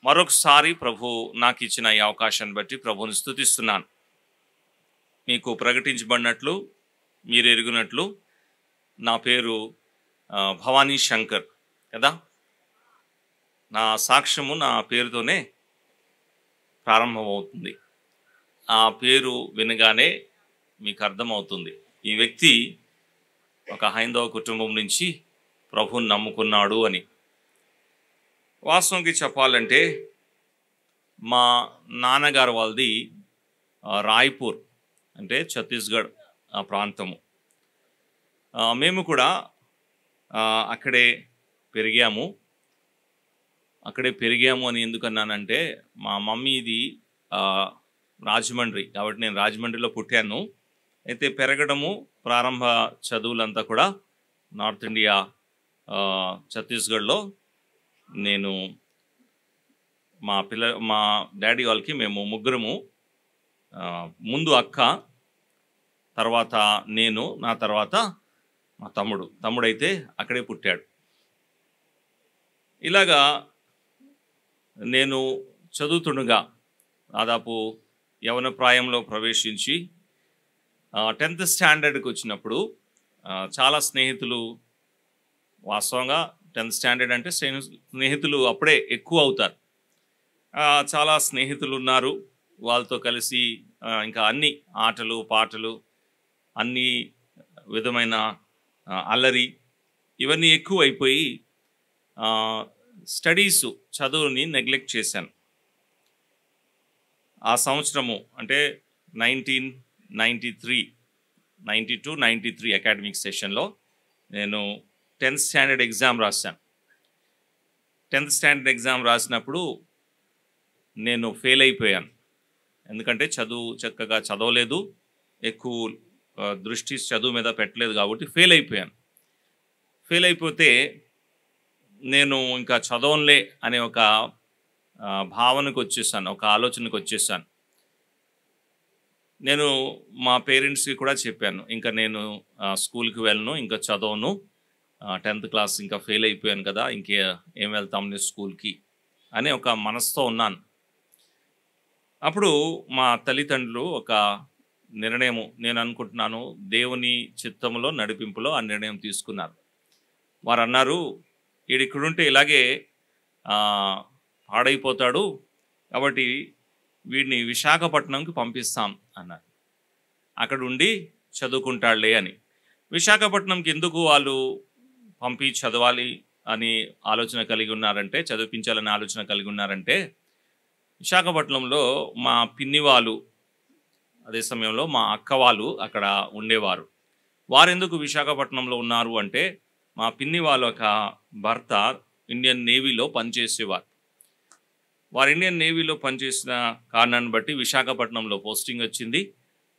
మరొకసారి ప్రభు నాకు ఇచ్చిన ఈ అవకాశాన్ని బట్టి ప్రభువుని స్తుతిస్తున్నాను. మీకు ప్రకటించబడినట్లు మీరు ఎరుగునట్లు నా పేరు భవానీ శంకర్ కదా. నా సాక్ష్యము నా పేరుతోనే ప్రారంభమవుతుంది. ఆ పేరు వినగానే మీకు అర్థమవుతుంది ఈ వ్యక్తి ఒక హైందవ కుటుంబం నుంచి ప్రభువుని నమ్ముకున్నాడు అని. వాస్తవంకి చెప్పాలంటే మా నాన్నగారు వాళ్ళది రాయ్పూర్ అంటే ఛత్తీస్గఢ్ ఆ ప్రాంతము. మేము కూడా అక్కడే పెరిగాము అని ఎందుకన్నానంటే మా మమ్మీది రాజమండ్రి కాబట్టి నేను రాజమండ్రిలో పుట్టాను. అయితే పెరగడము ప్రారంభ చదువులంతా కూడా నార్త్ ఇండియా ఛత్తీస్గఢ్లో. నేను మా డాడీ వాళ్ళకి మేము ముగ్గురము, ముందు అక్క, తర్వాత నేను, నా తర్వాత మా తమ్ముడైతే అక్కడే పుట్టాడు. ఇలాగా నేను చదువుతుండగా దాదాపు యవన ప్రాయంలో ప్రవేశించి 10th స్టాండర్డ్కి వచ్చినప్పుడు చాలా స్నేహితులు, వాస్తవంగా 10th స్టాండర్డ్ అంటే స్నేహితులు అప్పుడే ఎక్కువ అవుతారు. చాలా స్నేహితులు ఉన్నారు. వాళ్ళతో కలిసి ఇంకా అన్ని ఆటలు పాటలు అన్ని విధమైన అల్లరి ఇవన్నీ ఎక్కువ అయిపోయి చదువుని నెగ్లెక్ట్ చేశాను. ఆ సంవత్సరము అంటే 1992-93 అకాడమిక్ సెషన్లో నేను 10th స్టాండర్డ్ ఎగ్జామ్ రాశాను. 10th స్టాండర్డ్ ఎగ్జామ్ రాసినప్పుడు నేను ఫెయిల్ అయిపోయాను. ఎందుకంటే చక్కగా చదవలేదు, ఎక్కువ దృష్టి చదువు మీద పెట్టలేదు కాబట్టి ఫెయిల్ అయిపోయాను. ఫెయిల్ అయిపోతే నేను ఇంకా చదవనులే అనే ఒక భావనకు వచ్చేసాను, ఒక ఆలోచనకు వచ్చేసాను. నేను మా పేరెంట్స్కి కూడా చెప్పాను, ఇంకా నేను స్కూల్కి వెళ్ళను, ఇంకా చదవను, 10th క్లాస్ ఇంకా ఫెయిల్ అయిపోయాను కదా, ఏం వెళ్తాం నేను స్కూల్కి అనే ఒక మనసుతో ఉన్నాను. అప్పుడు మా తల్లిదండ్రులు ఒక నిర్ణయము, నేను అనుకుంటున్నాను దేవుని చిత్తములో నడిపింపులో ఆ నిర్ణయం తీసుకున్నారు. వారు అన్నారు, ఇక్కడుంటే ఇలాగే పాడైపోతాడు కాబట్టి వీడిని విశాఖపట్నంకి పంపిస్తాం అన్నారు. అక్కడ ఉండి చదువుకుంటాడులే అని. విశాఖపట్నంకి ఎందుకు వాళ్ళు చదవాలి అని ఆలోచన కలిగి ఉన్నారంటే, చదివించాలని ఆలోచన కలిగి ఉన్నారంటే, విశాఖపట్నంలో మా పిన్ని వాళ్ళు, అదే సమయంలో మా అక్క వాళ్ళు అక్కడ ఉండేవారు. వారెందుకు విశాఖపట్నంలో ఉన్నారు అంటే, మా పిన్ని వాళ్ళ ఒక భర్త ఇండియన్ నేవీలో పనిచేసేవారు. వారు ఇండియన్ నేవీలో పనిచేసిన కారణాన్ని బట్టి విశాఖపట్నంలో పోస్టింగ్ వచ్చింది.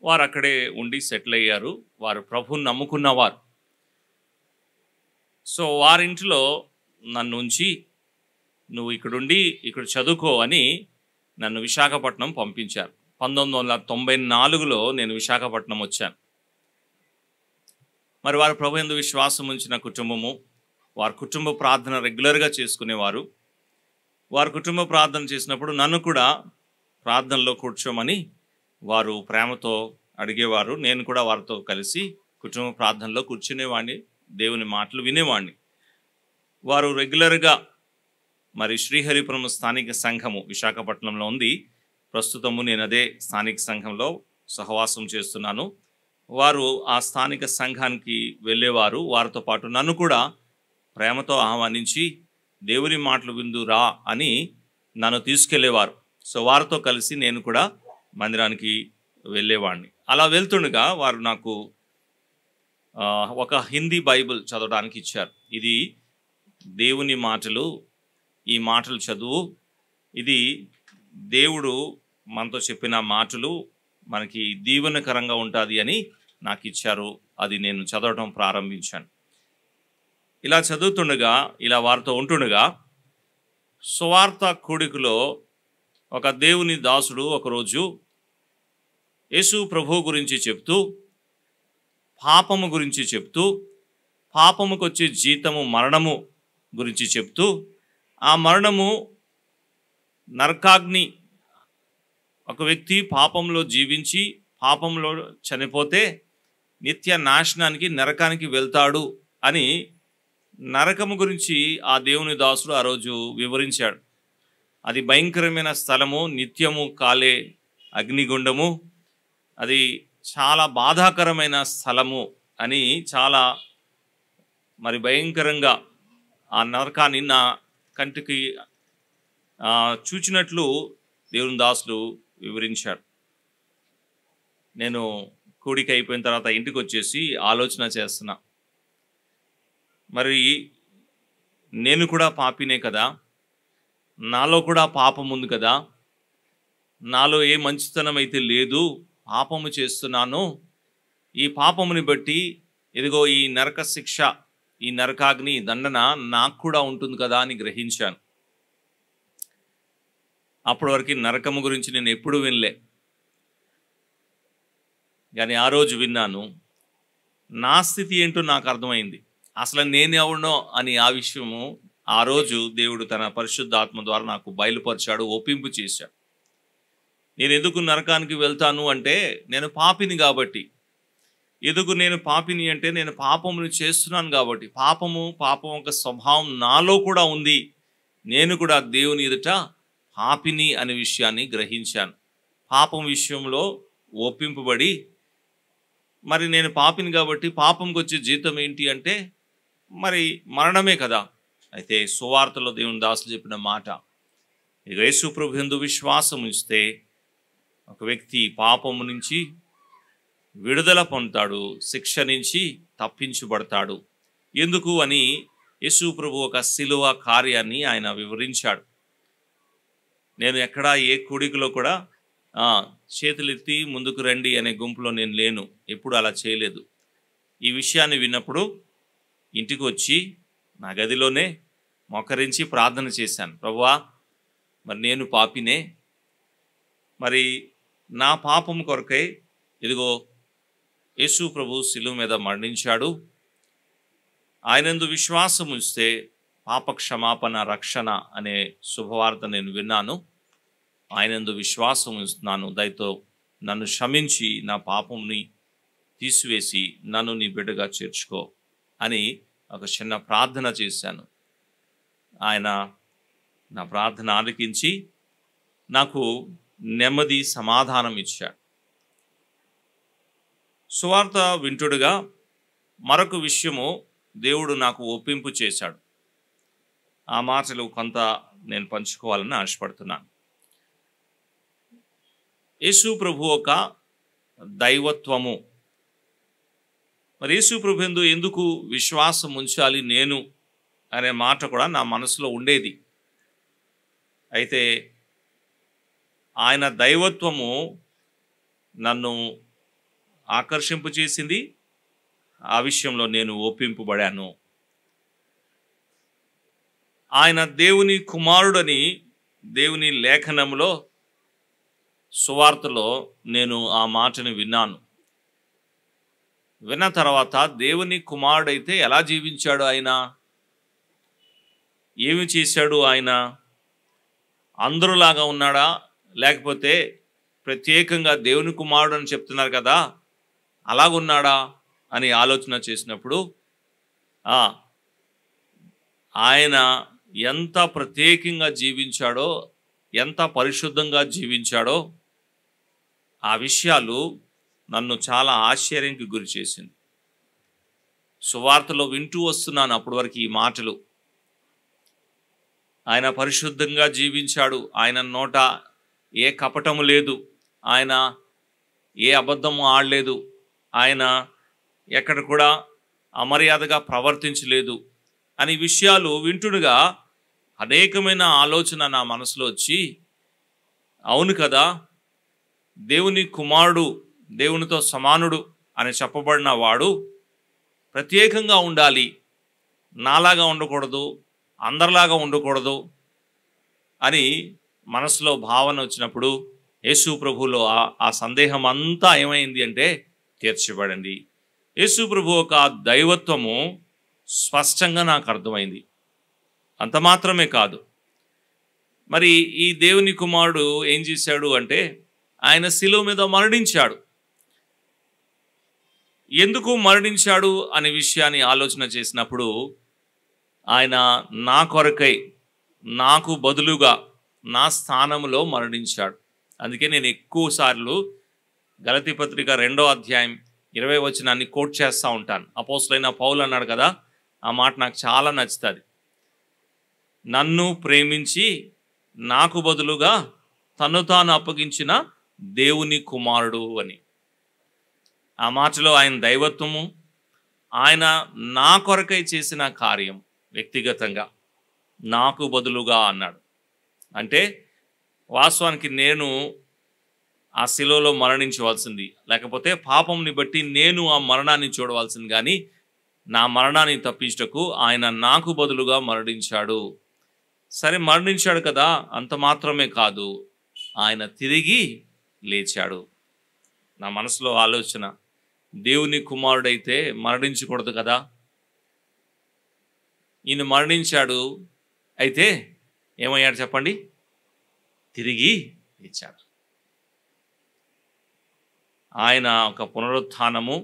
వారు అక్కడే ఉండి సెటిల్ అయ్యారు. వారు ప్రభువుని నమ్ముకున్నవారు. సో వారింట్లో నన్ను ఉంచి, నువ్వు ఇక్కడుండి ఇక్కడ చదువుకో అని నన్ను విశాఖపట్నం పంపించారు. 1994లో నేను విశాఖపట్నం వచ్చాను. మరి వారు ప్రభు యందు విశ్వాసం ఉంచిన కుటుంబము, వారి కుటుంబ ప్రార్థన రెగ్యులర్గా చేసుకునేవారు. వారు కుటుంబ ప్రార్థన చేసినప్పుడు నన్ను కూడా ప్రార్థనలో కూర్చోమని వారు ప్రేమతో అడిగేవారు. నేను కూడా వారితో కలిసి కుటుంబ ప్రార్థనలో కూర్చునేవాడిని, దేవుని మాటలు వినేవాడిని. వారు రెగ్యులర్గా మరి శ్రీహరిపురం స్థానిక సంఘము విశాఖపట్నంలో ఉంది. ప్రస్తుతము నేను అదే స్థానిక సంఘంలో సహవాసం చేస్తున్నాను. వారు ఆ స్థానిక సంఘానికి వెళ్ళేవారు. వారితో పాటు నన్ను కూడా ప్రేమతో ఆహ్వానించి దేవుని మాటలు విందురా అని నన్ను తీసుకెళ్లేవారు. సో వారితో కలిసి నేను కూడా మందిరానికి వెళ్ళేవాడిని. అలా వెళ్తుండగా వారు నాకు ఒక హిందీ బైబిల్ చదవడానికి ఇచ్చారు. ఇది దేవుని మాటలు, ఈ మాటలు చదువు, ఇది దేవుడు మనతో చెప్పిన మాటలు, మనకి దీవెనకరంగా ఉంటుంది అని నాకు ఇచ్చారు. అది నేను చదవడం ప్రారంభించాను. ఇలా చదువుతుండగా, ఇలా వారితో ఉంటుండగా సువార్త కూడికలో ఒక దేవుని దాసుడు ఒకరోజు యేసు ప్రభు గురించి చెప్తూ, పాపము గురించి చెప్తూ, పాపముకు వచ్చే జీతము మరణము గురించి చెప్తూ, ఆ మరణము నరకాగ్ని, ఒక వ్యక్తి పాపంలో జీవించి పాపంలో చనిపోతే నిత్య నాశనానికి నరకానికి వెళ్తాడు అని నరకము గురించి ఆ దేవుని దాసుడు ఆ రోజు వివరించాడు. అది భయంకరమైన స్థలము, నిత్యము కాలే అగ్నిగుండము, అది చాలా బాధాకరమైన స్థలము అని చాలా మరి భయంకరంగా ఆ నరకాన్ని నా కంటికి చూచినట్లు దేవుని దాసులు వివరించాడు. నేను కూడిక అయిపోయిన తర్వాత ఇంటికి వచ్చేసి ఆలోచన చేస్తున్నా, మరి నేను కూడా పాపినే కదా, నాలో కూడా పాపం ఉంది కదా, నాలో ఏ మంచితనం అయితే లేదు, పాపము చేస్తున్నాను. ఈ పాపముని బట్టి ఇదిగో ఈ నరక శిక్ష, ఈ నరకాగ్ని దండన నాకు కూడా ఉంటుంది కదా అని గ్రహించాను. అప్పటి వరకు నరకము గురించి నేను ఎప్పుడూ వినలే, కానీ ఆ రోజు విన్నాను. నా స్థితి ఏంటో నాకు అర్థమైంది. అసలు నేనెవడనో అని ఆ విషయము ఆ రోజు దేవుడు తన పరిశుద్ధాత్మ ద్వారా నాకు బయలుపరిచాడు, ఒప్పింపు చేశాడు. నేను ఎందుకు నరకానికి వెళ్తాను అంటే నేను పాపిని కాబట్టి. ఎందుకు నేను పాపిని అంటే నేను పాపమును చేస్తున్నాను కాబట్టి. పాపం ఒక స్వభావం నాలో కూడా ఉంది. నేను కూడా దేవుని ఎదుట పాపిని అనే విషయాన్ని గ్రహించాను. పాపం విషయంలో ఒప్పింపబడి, మరి నేను పాపిని కాబట్టి పాపంకి వచ్చే జీతం ఏంటి అంటే మరి మరణమే కదా. అయితే సువార్తలో దేవుని దాసులు చెప్పిన మాట, యేసు ప్రభు యందు విశ్వాసం ఉంచితే ఒక వ్యక్తి పాపము నుంచి విడుదల పొందుతాడు, శిక్ష నుంచి తప్పించబడతాడు. ఎందుకు అని యేసు ప్రభు ఒక శిలువ కార్యాన్ని ఆయన వివరించాడు. నేను ఎక్కడా ఏ కూడికలో కూడా చేతులెత్తి ముందుకు రండి అనే గుంపులో నేను లేను, ఎప్పుడు అలా చేయలేదు. ఈ విషయాన్ని విన్నప్పుడు ఇంటికి వచ్చి నా గదిలోనే మోకరించి ప్రార్థన చేశాను. ప్రభువా, మరి నేను పాపినే, మరి నా పాపం కొరకై ఇదిగో యేసు ప్రభు శిలువ మీద మరణించాడు. ఆయనందు విశ్వాసం ఉంచితే పాప క్షమాపణ, రక్షణ అనే శుభవార్త నేను విన్నాను. ఆయనందు విశ్వాసం ఉంచుతున్నాను, దయతో నన్ను క్షమించి నా పాపంని తీసివేసి నన్ను నీ బిడ్డగా చేర్చుకో అని ఒక చిన్న ప్రార్థన చేశాను. ఆయన నా ప్రార్థన ఆలకించి నాకు నెమ్మది, సమాధానం ఇచ్చాడు. సువార్త వింటుడుగా మరొక విషయము దేవుడు నాకు ఒప్పింపు చేశాడు. ఆ మాటలు కొంత నేను పంచుకోవాలని ఆశపడుతున్నాను. యేసు ప్రభు ఒక దైవత్వము. మరి యేసు ప్రభు యందు ఎందుకు విశ్వాసం ఉంచాలి నేను అనే మాట కూడా నా మనసులో ఉండేది. అయితే ఆయన దైవత్వము నన్ను ఆకర్షింపు చేసింది. ఆ విషయంలో నేను ఒప్పింపబడాను. ఆయన దేవుని కుమారుడని దేవుని లేఖనంలో సువార్తలో నేను ఆ మాటను విన్నాను. విన్న తర్వాత దేవుని కుమారుడైతే ఎలా జీవించాడు ఆయన, ఏమి చేశాడు ఆయన, అందరులాగా ఉన్నాడా, లేకపోతే ప్రత్యేకంగా దేవుని కుమారుడు అని చెప్తున్నారు కదా అలాగున్నాడా అని ఆలోచన చేసినప్పుడు ఆయన ఎంత ప్రత్యేకంగా జీవించాడో, ఎంత పరిశుద్ధంగా జీవించాడో ఆ విషయాలు నన్ను చాలా ఆశ్చర్యానికి గురి చేసింది. సువార్తలో వింటూ వస్తున్నాను అప్పటి వరకు ఈ మాటలు. ఆయన పరిశుద్ధంగా జీవించాడు, ఆయన నోట ఏ కపటము లేదు, ఆయన ఏ అబద్ధము ఆడలేదు, ఆయన ఎక్కడ కూడా అమర్యాదగా ప్రవర్తించలేదు అని విషయాలు వింటుడుగా అనేకమైన ఆలోచన నా మనసులో వచ్చి, అవును కదా, దేవుని కుమారుడు, దేవునితో సమానుడు అని చెప్పబడిన వాడు ప్రత్యేకంగా ఉండాలి, నాలాగా ఉండకూడదు, అందరిలాగా ఉండకూడదు అని మనసులో భావన వచ్చినప్పుడు యేసు ప్రభువులో ఆ సందేహం అంతా ఏమైంది అంటే తీర్చబడింది. యేసు ప్రభు ఒక దైవత్వము స్పష్టంగా నాకు అర్థమైంది. అంత మాత్రమే కాదు, మరి ఈ దేవుని కుమారుడు ఏం చేశాడు అంటే ఆయన శిలువ మీద మరణించాడు. ఎందుకు మరణించాడు అనే విషయాన్ని ఆలోచన చేసినప్పుడు ఆయన నా కొరకై, నాకు బదులుగా, నా స్థానంలో మరణించాడు. అందుకే నేను ఎక్కువ సార్లు గలతీ పత్రిక 2వ అధ్యాయం 20వ వచనాన్ని కోట్ చేస్తూ ఉంటాను. అపోస్తలుడైన పౌలు అన్నాడు కదా, ఆ మాట నాకు చాలా నచ్చుతుంది. నన్ను ప్రేమించి నాకు బదులుగా తను తాను అప్పగించిన దేవుని కుమారుడు అని. ఆ మాటలో ఆయన దైవత్వము, ఆయన నా కొరకై చేసిన కార్యం, వ్యక్తిగతంగా నాకు బదులుగా అన్నాడు. అంటే వాస్తవానికి నేను ఆ శిలువలో మరణించవలసింది, లేకపోతే పాపంని బట్టి నేను ఆ మరణాన్ని చూడవలసింది, కానీ నా మరణాన్ని తప్పించుటకు ఆయన నాకు బదులుగా మరణించాడు. సరే, మరణించాడు కదా, అంత మాత్రమే కాదు, ఆయన తిరిగి లేచాడు. నా మనసులో ఆలోచన, దేవుని కుమారుడైతే మరణించకూడదు కదా, ఈయన మరణించాడు, అయితే ఏమయ్యాడు చెప్పండి? తిరిగి లేచాడు. ఆయన ఒక పునరుత్థానము,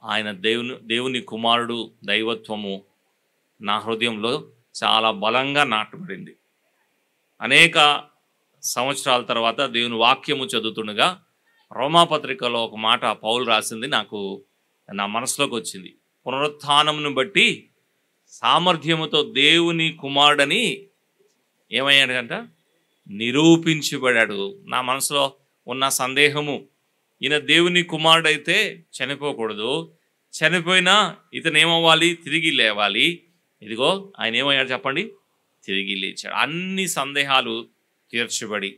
ఆయన దేవుని కుమారుడు దైవత్వము నా హృదయంలో చాలా బలంగా నాటబడింది. అనేక సంవత్సరాల తర్వాత దేవుని వాక్యము చదువుతుండగా రోమాపత్రికలో ఒక మాట పౌలు రాసింది నాకు నా మనసులోకి వచ్చింది. పునరుత్థానమును బట్టి సామర్థ్యముతో దేవుని కుమారుడని ఏమయ్యాడంట? నిరూపించబడాడు. నా మనసులో ఉన్న సందేహము, ఈయన దేవుని కుమారుడైతే చనిపోకూడదు, చనిపోయినా ఇతను ఏమవ్వాలి? తిరిగి లేవాలి. ఇదిగో ఆయన ఏమయ్యాడు చెప్పండి? తిరిగి లేచాడు. అన్ని సందేహాలు తీర్చబడి,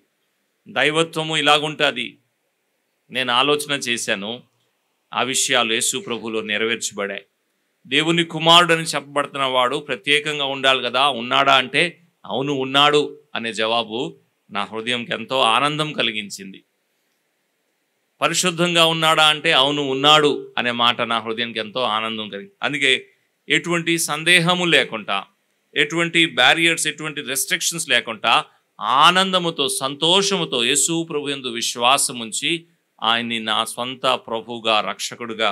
దైవత్వము ఇలాగుంటుంది నేను ఆలోచన చేశాను, ఆ విషయాలు యేసు ప్రభువులో నెరవేర్చబడాయి. దేవుని కుమారుడు అని చెప్పబడుతున్న వాడు ప్రత్యేకంగా ఉండాలి కదా, ఉన్నాడా అంటే అవును ఉన్నాడు అనే జవాబు నా హృదయంకి ఎంతో ఆనందం కలిగించింది. పరిశుద్ధంగా ఉన్నాడా అంటే అవును ఉన్నాడు అనే మాట నా హృదయానికి ఎంతో ఆనందం కలిగింది. అందుకే ఎటువంటి సందేహము లేకుండా, ఎటువంటి బ్యారియర్స్, ఎటువంటి రెస్ట్రిక్షన్స్ లేకుండా ఆనందముతో, సంతోషముతో యేసు ప్రభు యందు విశ్వాసం ఉంచి ఆయన్ని నా సొంత ప్రభువుగా, రక్షకుడుగా,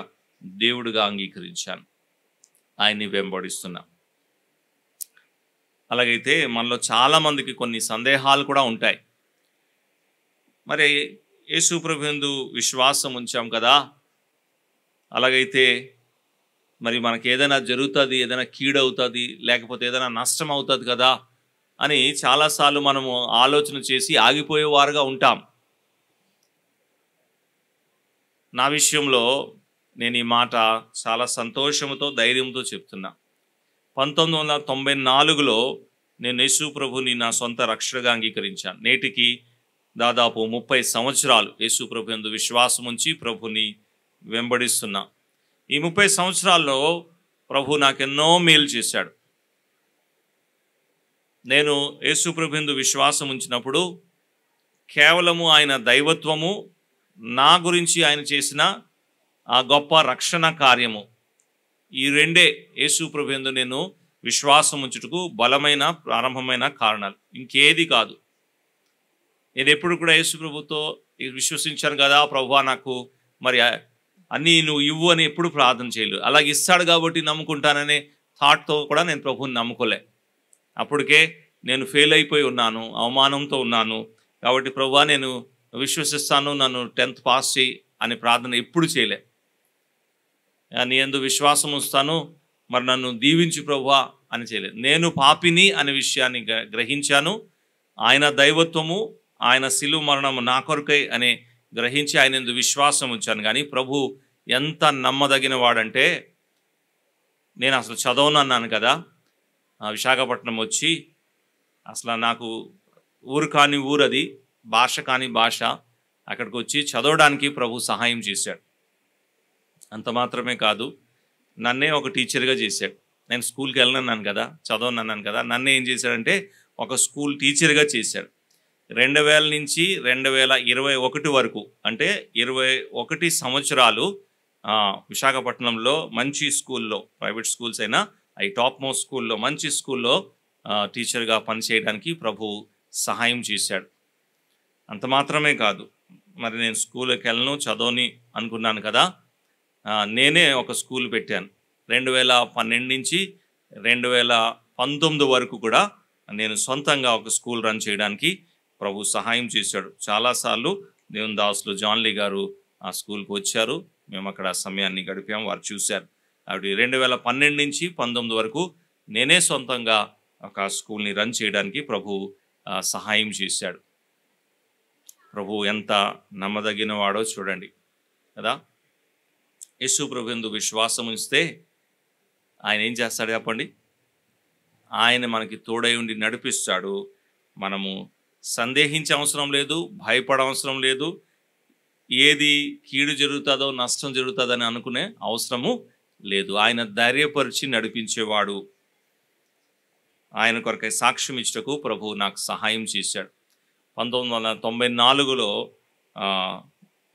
దేవుడుగా అంగీకరించాను. ఆయన్ని వెంబడిస్తున్నా. అలాగైతే మనలో చాలామందికి కొన్ని సందేహాలు కూడా ఉంటాయి. మరి యేసు ప్రభు యందు విశ్వాసం ఉంచాం కదా, అలాగైతే మరి మనకి ఏదైనా జరుగుతుంది, ఏదైనా కీడవుతుంది, లేకపోతే ఏదైనా నష్టం అవుతుంది కదా అని చాలాసార్లు మనము ఆలోచన చేసి ఆగిపోయేవారుగా ఉంటాం. నా విషయంలో నేను ఈ మాట చాలా సంతోషంతో, ధైర్యంతో చెప్తున్నా. 1994లో నేను యేసు ప్రభుని నా సొంత రక్షణగా అంగీకరించాను. నేటికి దాదాపు 30 సంవత్సరాలు యేసు ప్రభు యందు విశ్వాసం ఉంచి ప్రభుని వెంబడిస్తున్నా. ఈ 30 సంవత్సరాల్లో ప్రభు నాకెన్నో మేలు చేశాడు. నేను యేసు ప్రభు యందు విశ్వాసం ఉంచినప్పుడు కేవలము ఆయన దైవత్వము, నా గురించి ఆయన చేసిన ఆ గొప్ప రక్షణ కార్యము, ఈ రెండే యేసు ప్రభు యందు నేను విశ్వాసం ఉంచుటకు బలమైన ప్రారంభమైన కారణాలు, ఇంకేది కాదు. నేను ఎప్పుడు కూడా యేసు ప్రభుతో విశ్వసించాను కదా, ప్రభువా నాకు మరి అన్నీ నువ్వు ఇవ్వు అని ఎప్పుడు ప్రార్థన చేయలేదు. అలాగే ఇస్తాడు కాబట్టి నమ్ముకుంటాననే థాట్తో కూడా నేను ప్రభువుని నమ్ముకోలే. అప్పటికే నేను ఫెయిల్ అయిపోయి ఉన్నాను, అవమానంతో ఉన్నాను. కాబట్టి ప్రభువా నేను విశ్వసిస్తాను, నన్ను 10th పాస్ చేయి అనే ప్రార్థన ఎప్పుడు చేయలే. నీ యందు విశ్వాసం ఉంచుతాను, మరి నన్ను దీవించు ప్రభువా అని చేయలేదు. నేను పాపిని అనే విషయాన్ని గ్రహించాను. ఆయన దైవత్వము, ఆయన శిలువ మరణము నా కొరకై అని గ్రహించి ఆయన యందు విశ్వాసం ఉంచాను. కానీ ప్రభు ఎంత నమ్మదగిన వాడంటే, నేను అసలు చదవనన్నాను కదా, విశాఖపట్నం వచ్చి అసలు నాకు ఊరు కాని ఊరది, భాష కాని భాష, అక్కడికి వచ్చి చదవడానికి ప్రభు సహాయం చేశాడు. అంత మాత్రమే కాదు, నన్నే ఒక టీచర్గా చేశాడు. నేను స్కూల్కి వెళ్ళనన్నాను కదా, చదవనన్నాను కదా, నన్నే ఏం చేశాడంటే ఒక స్కూల్ టీచర్గా చేశాడు. 2000 నుంచి 2021 వరకు, అంటే 21 సంవత్సరాలు విశాఖపట్నంలో మంచి స్కూల్లో, ప్రైవేట్ స్కూల్స్ అయినా అవి టాప్ మోస్ట్ స్కూల్లో, మంచి స్కూల్లో టీచర్గా పనిచేయడానికి ప్రభు సహాయం చేశాడు. అంత మాత్రమే కాదు, మరి నేను స్కూల్కి వెళ్ళను చదవని అనుకున్నాను కదా, నేనే ఒక స్కూల్ పెట్టాను. 2012 నుంచి 2019 వరకు కూడా నేను సొంతంగా ఒక స్కూల్ రన్ చేయడానికి ప్రభు సహాయం చేశాడు. చాలాసార్లు దేవుని దాసులు జాన్లీ గారు ఆ స్కూల్కి వచ్చారు, మేము అక్కడ సమయాన్ని గడిపాము, వారు చూశారు. అవి 2012 నుంచి 19 వరకు నేనే సొంతంగా ఒక స్కూల్ని రన్ చేయడానికి ప్రభు సహాయం చేశాడు. ప్రభు ఎంత నమ్మదగిన వాడో చూడండి కదా. యేసు ప్రభు యందు విశ్వాసం ఉంచితే ఆయన ఏం చేస్తాడు చెప్పండి? ఆయన మనకి తోడై ఉండి నడిపిస్తాడు. మనము సందేహించే అవసరం లేదు, భయపడవసరం లేదు, ఏది కీడు జరుగుతుందో నష్టం జరుగుతుందని అనుకునే అవసరము లేదు. ఆయన ధైర్యపరిచి నడిపించేవాడు. ఆయన కొరకై సాక్ష్యం ఇచ్చుటకు ప్రభు నాకు సహాయం చేశాడు. 1994లో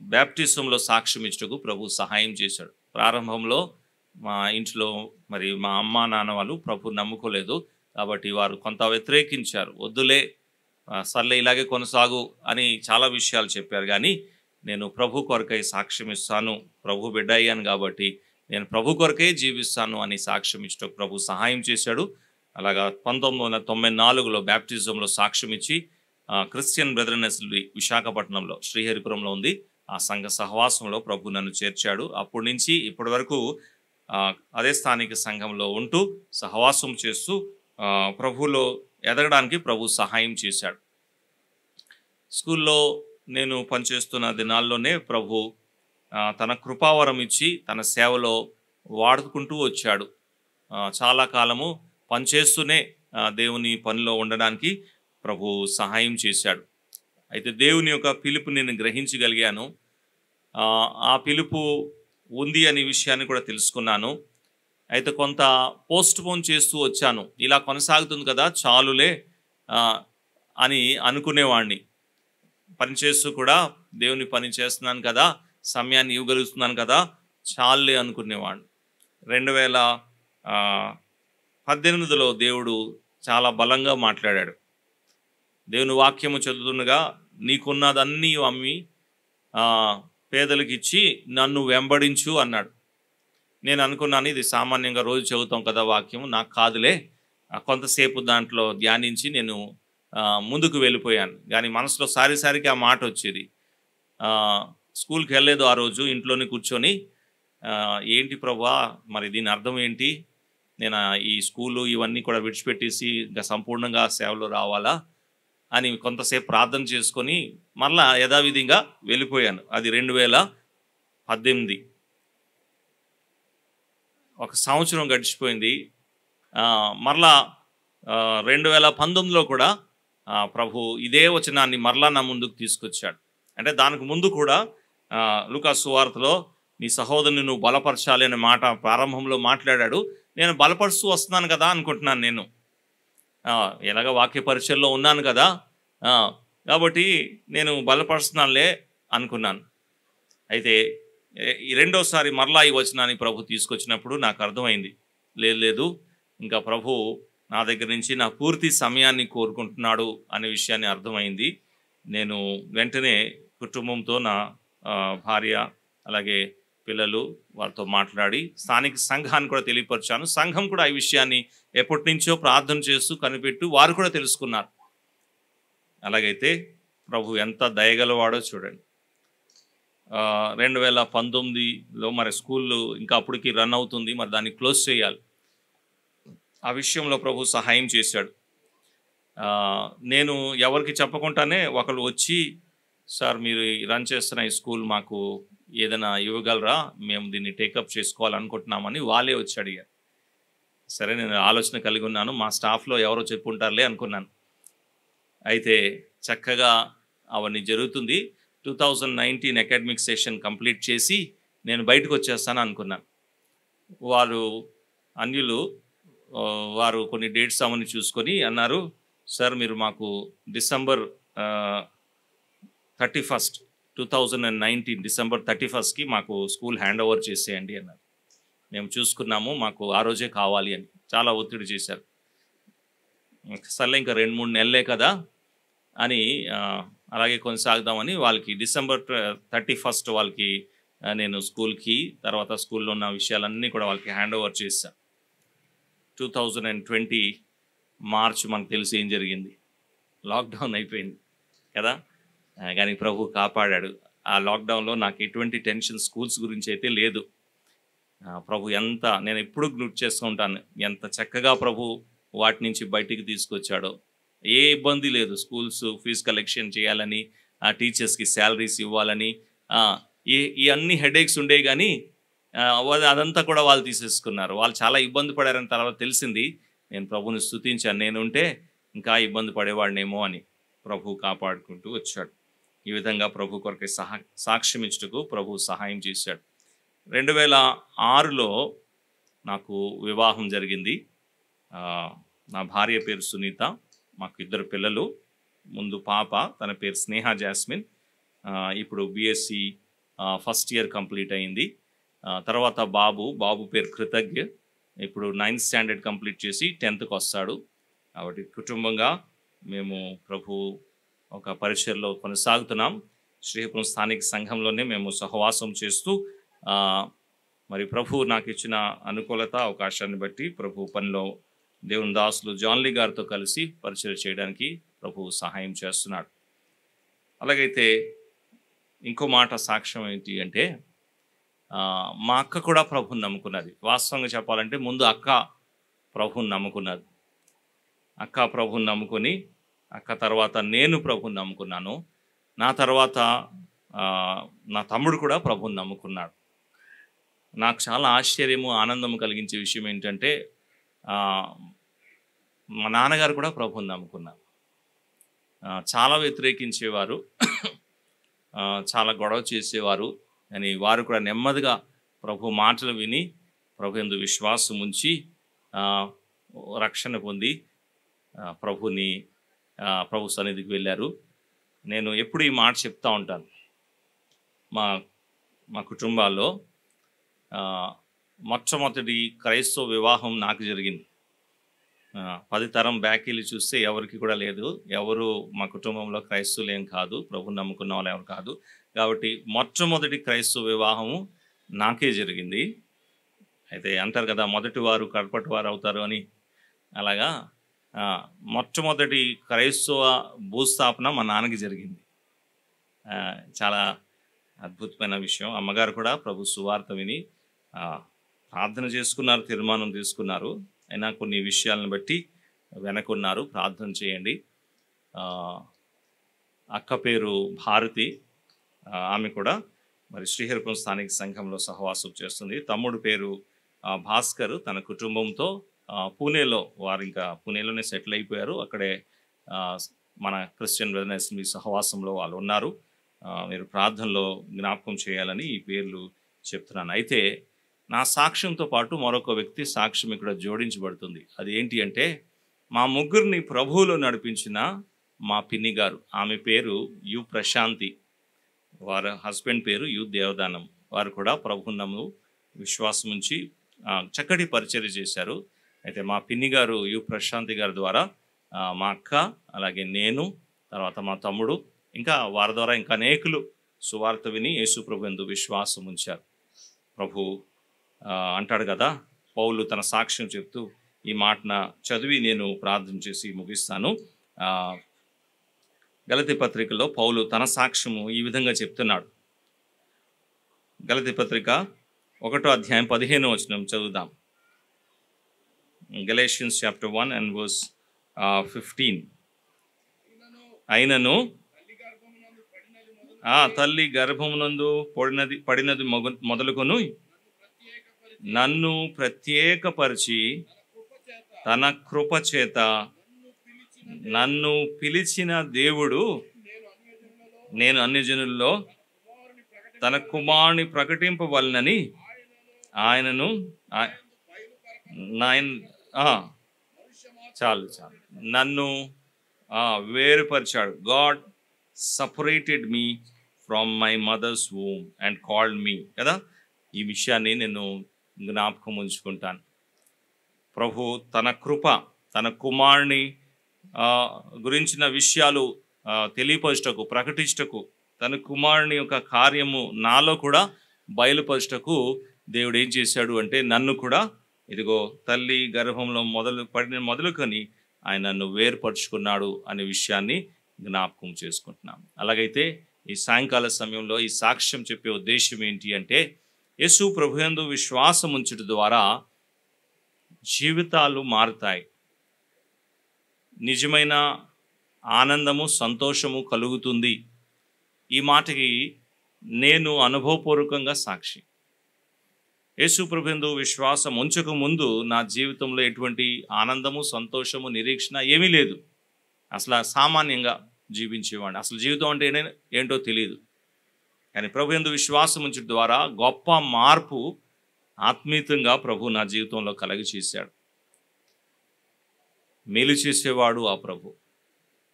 బ్యాప్టిజంలో సాక్ష్యం ఇచ్చుటకు ప్రభు సహాయం చేశాడు. ప్రారంభంలో మా ఇంట్లో మరి మా అమ్మ నాన్న వాళ్ళు ప్రభు నమ్ముకోలేదు, కాబట్టి వారు కొంత వ్యతిరేకించారు. వద్దులే, సర్లే ఇలాగే కొనసాగు అని చాలా విషయాలు చెప్పారు. కానీ నేను ప్రభు కొరకై సాక్ష్యం ఇస్తాను, ప్రభు బిడ్డ అయ్యాను కాబట్టి నేను ప్రభు కొరకే జీవిస్తాను అని సాక్ష్యం ఇచ్చటకు ప్రభు సహాయం చేశాడు. అలాగా 1994లో బ్యాప్టిజంలో సాక్ష్యం ఇచ్చి క్రిస్టియన్ బ్రదర్నెస్ విశాఖపట్నంలో శ్రీహరిపురంలో ఉంది, ఆ సంఘ సహవాసంలో ప్రభు నన్ను చేర్చాడు. అప్పటి నుంచి ఇప్పటి వరకు అదే స్థానిక సంఘంలో ఉంటూ సహవాసం చేస్తూ ప్రభులో ఎదగడానికి ప్రభు సహాయం చేశాడు. స్కూల్లో నేను పనిచేస్తున్న దినాల్లోనే ప్రభు తన కృపావరం ఇచ్చి తన సేవలో వాడుకుంటూ వచ్చాడు. చాలా కాలము పనిచేస్తూనే దేవుని పనిలో ఉండడానికి ప్రభు సహాయం చేశాడు. అయితే దేవుని యొక్క పిలుపు నేను గ్రహించగలిగాను. ఆ పిలుపు ఉంది అనే విషయాన్ని కూడా తెలుసుకున్నాను. అయితే కొంత పోస్ట్ పోన్ చేస్తూ వచ్చాను. ఇలా కొనసాగుతుంది కదా చాలులే అని అనుకునేవాడిని. పనిచేస్తూ కూడా దేవుని పని చేస్తున్నాను కదా, సమయాన్ని ఇవ్వగలుగుతున్నాను కదా, చాలులే అనుకునేవాడిని. 2018లో దేవుడు చాలా బలంగా మాట్లాడాడు. దేవుని వాక్యము చదువుతుండగా నీకున్నదన్నీ అమ్మి పేదలకు ఇచ్చి నన్ను వెంబడించు అన్నాడు. నేను అనుకున్నాను ఇది సామాన్యంగా రోజు చదువుతాం కదా వాక్యం, నాకు కాదులే, కొంతసేపు దాంట్లో ధ్యానించి నేను ముందుకు వెళ్ళిపోయాను. కానీ మనసులో సారిసారికి ఆ మాట వచ్చేది. స్కూల్కి వెళ్ళలేదు ఆ రోజు, ఇంట్లోనే కూర్చొని ఏంటి ప్రభువా మరి దీని అర్థం ఏంటి, నేను ఈ స్కూలు ఇవన్నీ కూడా విడిచిపెట్టేసి ఇంకా సంపూర్ణంగా సేవలో రావాలా అని కొంతసేపు ప్రార్థన చేసుకొని మరలా యథావిధిగా వెళ్ళిపోయాను. అది 2018. ఒక సంవత్సరం గడిచిపోయింది. మరలా 2019లో కూడా ప్రభు ఇదే వచనాన్ని మరలా నా ముందుకు తీసుకొచ్చాడు. అంటే దానికి ముందు కూడా లూకా సువార్తలో నీ సహోదరుని నువ్వు బలపరచాలి అనే మాట ప్రారంభంలో మాట్లాడాడు. నేను బలపరుస్తూ వస్తున్నాను కదా అనుకుంటున్నాను. నేను ఎలాగ వాక్య పరిచయంలో ఉన్నాను కదా, కాబట్టి నేను బలపరుస్తున్నానులే అనుకున్నాను. అయితే ఈ రెండోసారి మరలా ఈ వచనాన్ని ప్రభు తీసుకొచ్చినప్పుడు నాకు అర్థమైంది, లేదు ఇంకా ప్రభు నా దగ్గర నుంచి నా పూర్తి సమయాన్ని కోరుకుంటున్నాడు అనే విషయాన్ని అర్థమైంది. నేను వెంటనే కుటుంబంతో నా భార్య అలాగే పిల్లలు వారితో మాట్లాడి స్థానిక సంఘాన్ని కూడా తెలియపరిచాను. సంఘం కూడా ఈ విషయాన్ని ఎప్పటి నుంచో ప్రార్థన చేస్తూ కనిపెట్టు వారు కూడా తెలుసుకున్నారు. అలాగైతే ప్రభు ఎంత దయగలవాడో చూడండి. 2019లో మరి స్కూళ్ళు ఇంకా అప్పటికి రన్ అవుతుంది, మరి దాన్ని క్లోజ్ చేయాలి. ఆ విషయంలో ప్రభు సహాయం చేశాడు. నేను ఎవరికి చెప్పకుండానే ఒకరు వచ్చి, సార్ మీరు రన్ చేస్తున్న ఈ స్కూల్ మాకు ఏదైనా ఇవ్వగలరా, మేము దీన్ని టేకప్ చేసుకోవాలనుకుంటున్నామని వాళ్ళే వచ్చి అడిగారు. సరే నేను ఆలోచన కలిగి ఉన్నాను, మా స్టాఫ్లో ఎవరో చెప్పుంటారులే అనుకున్నాను. అయితే చక్కగా అవన్నీ జరుగుతుంది. 2019 అకాడమిక్ సెషన్ కంప్లీట్ చేసి నేను బయటకు వచ్చేస్తాను అనుకున్నాను. వారు అన్యులు వారు కొన్ని డేట్స్ అవన్నీ చూసుకొని అన్నారు, సార్ మీరు మాకు డిసెంబర్ 31, 2019 డిసెంబర్ 31కి మాకు స్కూల్ హ్యాండ్ ఓవర్ చేసేయండి అన్నారు. మేము చూసుకున్నాము, మాకు ఆ రోజే కావాలి అని చాలా ఒత్తిడి చేశారు. సర్లే ఇంకా 2-3 నెలలే కదా అని అలాగే కొనసాగుదామని వాళ్ళకి డిసెంబర్ 31 వాళ్ళకి నేను స్కూల్కి, తర్వాత స్కూల్లో ఉన్న విషయాలన్నీ కూడా వాళ్ళకి హ్యాండ్ ఓవర్ చేశాను. 2020 మార్చ్ మనకు తెలిసి ఏం జరిగింది, లాక్డౌన్ అయిపోయింది కదా. కానీ ప్రభు కాపాడాడు. ఆ లాక్డౌన్లో నాకు ఎటువంటి టెన్షన్ స్కూల్స్ గురించి అయితే లేదు. ప్రభు నేను ఎప్పుడు గుర్తు చేస్తూ ఉంటాను, ఎంత చక్కగా ప్రభు వాటి నుంచి బయటికి తీసుకొచ్చాడో. ఏ ఇబ్బంది లేదు. స్కూల్స్ ఫీజు కలెక్షన్ చేయాలని, ఆ టీచర్స్కి శాలరీస్ ఇవ్వాలని, ఈ అన్ని హెడేక్స్ ఉండే కానీ అదంతా కూడా వాళ్ళు తీసేసుకున్నారు. వాళ్ళు చాలా ఇబ్బంది పడారని తర్వాత తెలిసింది. నేను ప్రభుని స్తుతించాను, నేనుంటే ఇంకా ఇబ్బంది పడేవాడినేమో అని. ప్రభు కాపాడుకుంటూ వచ్చాడు. ఈ విధంగా ప్రభు కొరకే సాక్ష్యం ఇచ్చుటకు ప్రభు సహాయం చేశాడు. 2006లో నాకు వివాహం జరిగింది. నా భార్య పేరు సునీత, మాకు 2 పిల్లలు. ముందు పాప, తన పేరు స్నేహ జాస్మిన్, ఇప్పుడు బిఎస్సి ఫస్ట్ ఇయర్ కంప్లీట్ అయింది. తర్వాత బాబు పేరు కృతజ్ఞ, ఇప్పుడు 9th స్టాండర్డ్ కంప్లీట్ చేసి 10th వస్తాడు. కాబట్టి కుటుంబంగా మేము ప్రభు ఒక పరిచర్లో కొనసాగుతున్నాం. శ్రీపురం స్థానిక సంఘంలోనే మేము సహవాసం చేస్తూ మరి ప్రభు నాకు ఇచ్చిన అనుకూలత, అవకాశాన్ని బట్టి ప్రభు పనిలో దేవుని దాసులు జాన్లీ గారితో కలిసి పరిచయం చేయడానికి ప్రభు సహాయం చేస్తున్నాడు. అలాగైతే ఇంకో మాట సాక్ష్యం ఏంటి అంటే, మా అక్క కూడా ప్రభుని నమ్ముకున్నది. వాస్తవంగా చెప్పాలంటే ముందు అక్క ప్రభుని నమ్ముకున్నది. అక్క ప్రభుని నమ్ముకొని, అక్క తర్వాత నేను ప్రభుని నమ్ముకున్నాను. నా తర్వాత నా తమ్ముడు కూడా ప్రభుని నమ్ముకున్నాడు. నాకు చాలా ఆశ్చర్యము, ఆనందము కలిగించే విషయం ఏంటంటే, మా నాన్నగారు కూడా ప్రభుని నమ్ముకున్నారు. చాలా వ్యతిరేకించేవారు, చాలా గొడవ చేసేవారు. కానీ వారు కూడా నెమ్మదిగా ప్రభు మాటలు విని ప్రభు యందు విశ్వాసం ఉంచి రక్షణ పొంది ప్రభు సన్నిధికి వెళ్ళారు. నేను ఎప్పుడు ఈ మాట చెప్తూ ఉంటాను. మా కుటుంబాల్లో మొట్టమొదటి క్రైస్తవ వివాహం నాకు జరిగింది. 10 తరం బ్యాక్ వెళ్ళి చూస్తే ఎవరికి కూడా లేదు. ఎవరు మా కుటుంబంలో క్రైస్తవులు ఏం కాదు, ప్రభు నమ్ముకున్న వాళ్ళు ఎవరు కాదు. కాబట్టి మొట్టమొదటి క్రైస్తవ వివాహము నాకే జరిగింది. అయితే అంటారు కదా, మొదటి వారు కడపటి వారు అవుతారు అని. అలాగా మొట్టమొదటి క్రైస్తవ భూస్థాపన మా నాన్నకి జరిగింది. చాలా అద్భుతమైన విషయం. అమ్మగారు కూడా ప్రభు సువార్త విని ప్రార్థన చేసుకున్నారు, తీర్మానం తీసుకున్నారు. అయినా కొన్ని విషయాలను బట్టి వెనకున్నారు. ప్రార్థన చేయండి. అక్క పేరు భారతి, ఆమె కూడా మరి శ్రీహరిపురం స్థానిక సంఘంలో సహవాసం చేస్తుంది. తమ్ముడు పేరు భాస్కర్, తన కుటుంబంతో పూణేలో, వారు ఇంకా పూణేలోనే సెటిల్ అయిపోయారు. అక్కడే మన క్రిస్టియన్ బ్రదర్స్ మీ సహవాసంలో వాళ్ళు ఉన్నారు. మీరు ప్రార్థనలో జ్ఞాపకం చేయాలని ఈ పేర్లు చెప్తున్నాను. అయితే నా సాక్ష్యంతో పాటు మరొక వ్యక్తి సాక్ష్యం ఇక్కడ జోడించబడుతుంది. అది ఏంటి అంటే, మా ముగ్గురిని ప్రభువులో నడిపించిన మా పిన్ని గారు, ఆమె పేరు యు ప్రశాంతి, వారి హస్బెండ్ పేరు యు దేవదానం. వారు కూడా ప్రభువును విశ్వాసం ఉంచి చక్కటి పరిచర్య చేశారు. అయితే మా పిన్ని గారు యు ప్రశాంతి గారి ద్వారా మా అక్క, అలాగే నేను, తర్వాత మా తమ్ముడు, ఇంకా వారి ద్వారా ఇంకా అనేకులు సువార్త విని యేసు ప్రభువునందు విశ్వాసం ఉంచారు. ప్రభు అంటాడు కదా, పౌలు తన సాక్ష్యం చెప్తూ ఈ మాటన చదివి నేను ప్రార్థన చేసి ముగిస్తాను. గలతీ పత్రికలో పౌలు తన సాక్ష్యము ఈ విధంగా చెప్తున్నాడు. గలతీ పత్రిక 1వ అధ్యాయం 15వ వచనం చదువుదాం. Galatians chapter 1 and verse 15. అయినను తల్లి గర్భమునందు పడినది మొదలుకొని నన్ను ప్రత్యేకపరిచి తన కృప చేత నన్ను పిలిచిన దేవుడు, నేను అన్యజనుల్లో తన కుమారుని ప్రకటింపవలనని ఆయనను చాలు నన్ను వేరుపరిచాడు. God separated me from my mother's womb and called me కదా. ఈ విషయాన్ని నేను జ్ఞాపకం ఉంచుకుంటాను. ప్రభు తన కృప, తన కుమారుని గురించిన విషయాలు తెలియపరచుటకు, ప్రకటించుటకు, తన కుమారుని యొక్క కార్యము నాలో కూడా బయలుపరచుటకు దేవుడు ఏం చేశాడు అంటే, నన్ను కూడా ఇదిగో తల్లి గర్భంలో మొదలుకొని ఆయన నన్ను వేరుపరుచుకున్నాడు అనే విషయాన్ని జ్ఞాపకం చేసుకుంటున్నాం. అలాగైతే ఈ సాయంకాల సమయంలో ఈ సాక్ష్యం చెప్పే ఉద్దేశం ఏంటి అంటే, యేసు ప్రభువునందు విశ్వాసం ఉంచుట ద్వారా జీవితాలు మారుతాయి, నిజమైన ఆనందము, సంతోషము కలుగుతుంది. ఈ మాటకి నేను అనుభవపూర్వకంగా సాక్షి. యేసు ప్రభువునందు విశ్వాసం ఉంచక ముందు నా జీవితంలో ఎటువంటి ఆనందము, సంతోషము, నిరీక్షణ ఏమీ లేదు. అసలు సామాన్యంగా జీవించేవాడిని. అసలు జీవితం అంటే ఏంటో తెలియదు. కానీ ప్రభువునందు విశ్వాసం ఉంచడం ద్వారా గొప్ప మార్పు ఆత్మీయంగా ప్రభు నా జీవితంలో కలగ చేశాడు. మేలు చేసేవాడు ఆ ప్రభు.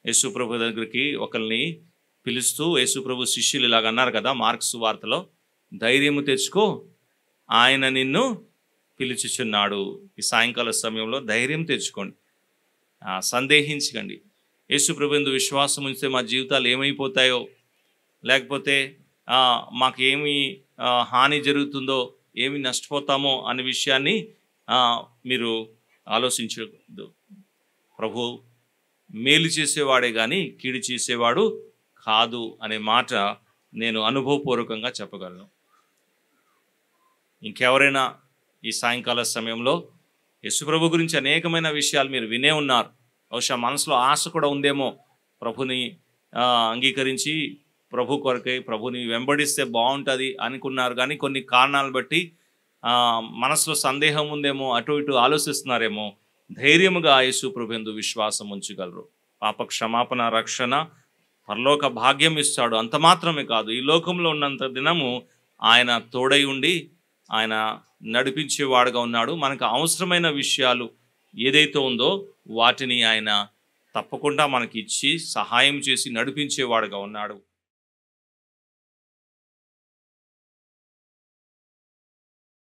యేసు ప్రభు దగ్గరికి ఒకరిని పిలుస్తూ యేసు ప్రభు శిష్యులు ఇలాగ అన్నారు కదా మార్కు సువార్తలో, ధైర్యము తెచ్చుకో, ఆయన నిన్ను పిలుచుచున్నాడు. ఈ సాయంకాల సమయంలో ధైర్యం తెచ్చుకోండి, సందేహించకండి. యేసు ప్రభువునందు విశ్వాసం ఉంచితే మా జీవితాలు ఏమైపోతాయో, లేకపోతే మాకేమి హాని జరుగుతుందో, ఏమి నష్టపోతామో అనే విషయాన్ని మీరు ఆలోచించదు. ప్రభు మేలు చేసేవాడే కానీ కీడు చేసేవాడు కాదు అనే మాట నేను అనుభవపూర్వకంగా చెప్పగలను. ఇంకెవరైనా ఈ సాయంకాల సమయంలో యేసుప్రభు గురించి అనేకమైన విషయాలు మీరు వినే ఉన్నారు. బహుశా మనసులో ఆశ కూడా ఉందేమో, ప్రభుని అంగీకరించి ప్రభు కొరకై ప్రభుని వెంబడిస్తే బాగుంటుంది అనుకున్నారు. కానీ కొన్ని కారణాలు బట్టి మనసులో సందేహం ఉందేమో, అటు ఇటు ఆలోచిస్తున్నారేమో. ధైర్యముగా యేసు ప్రభువునందు విశ్వాసం ఉంచగలరు. పాప క్షమాపణ, రక్షణ, పరలోక భాగ్యం ఇస్తాడు. అంత మాత్రమే కాదు, ఈ లోకంలో ఉన్నంత దినము ఆయన తోడై ఉండి ఆయన నడిపించేవాడుగా ఉన్నాడు. మనకు అవసరమైన విషయాలు ఏదైతే ఉందో వాటిని ఆయన తప్పకుండా మనకి ఇచ్చి సహాయం చేసి నడిపించేవాడుగా ఉన్నాడు.